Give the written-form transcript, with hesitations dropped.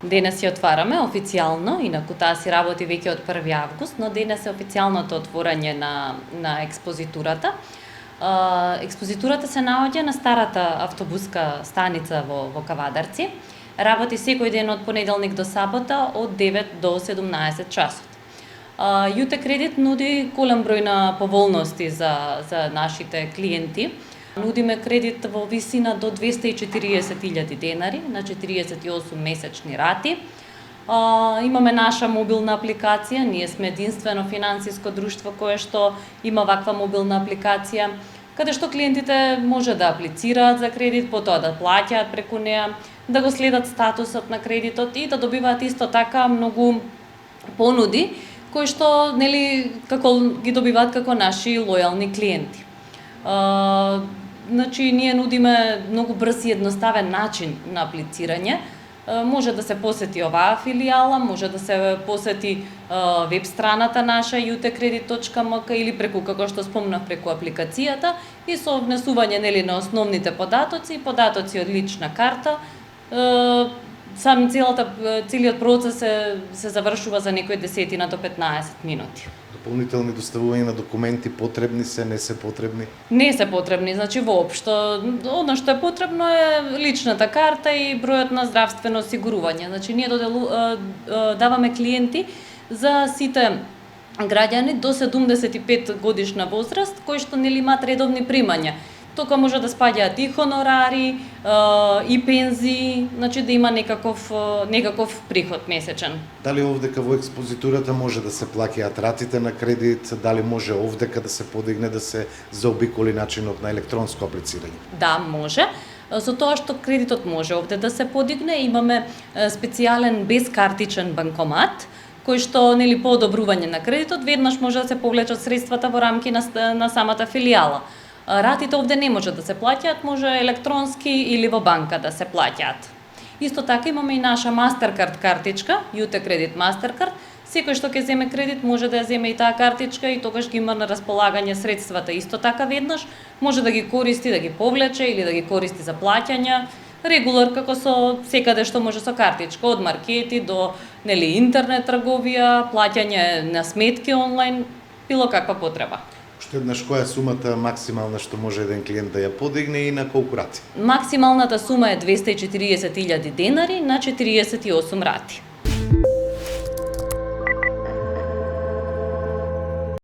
Денес ја отвараме официјално, инаку таа си работи веќе од 1 август, но денес е официјалното отворање на експозитурата. Експозитурата се наоѓа на старата автобуска станица во Кавадарци. Работи секој ден од понеделник до сабота од 9 до 17 часот. Јуте Кредит нуди голем број на поволности за нашите клиенти. Нудиме кредит во висина до 240.000 денари на 48 месечни рати. Имаме наша мобилна апликација, ние сме единствено финансиско друштво кое што има ваква мобилна апликација, каде што клиентите може да аплицираат за кредит, потоа да плаќаат преку неа, да го следат статусот на кредитот и да добиваат исто така многу понуди кои што како ги добиваат како наши лојални клиенти. Значи, ние нудиме многу брз и едноставен начин на аплицирање. Може да се посети оваа филијала, може да се посети веб страната наша utekredit.mk или преку, како што спомнав, преку апликацијата и со внесување на основните податоци од лична карта. Целиот процес се завршува за некои 10 до 15 минути. Дополнителни доставување на документи потребни се, не се потребни? Не се потребни, значи воопшто. Она што е потребно е личната карта и бројот на здравствено осигурување. Значи ние даваме клиенти за сите граѓани до 75 годишна возраст кои што имаат редовни примања. Тука може да спаѓаат и хонорари, и пензии, значи да има некаков приход месечен. Дали овдека во експозитурата може да се плаќаат ратите на кредит, дали може овдека да се подигне, да се заобиколи начинот на електронско аплицирање? Да, може. Со тоа што кредитот може овде да се подигне, имаме специјален безкартичен банкомат, кој што по одобрување на кредитот веднаш може да се повлечат средствата во рамки на самата филијала. Ратите овде не може да се плаќаат, може електронски или во банка да се плаќаат. Исто така имаме и наша Mastercard картичка, Јуте Кредит Mastercard. Секој што ќе земе кредит може да ја земе и таа картичка и тогаш ги има на располагање средствата исто така веднаш, може да ги користи, да ги повлече или да ги користи за плаќања. Регулар како со секаде што може со картичка, од маркети до интернет трговија, плаќање на сметки онлайн, било каква потреба. Уште еднаш, која е сумата максимална што може еден клиент да ја подигне и на колку рати? Максималната сума е 240.000 денари на 48 рати.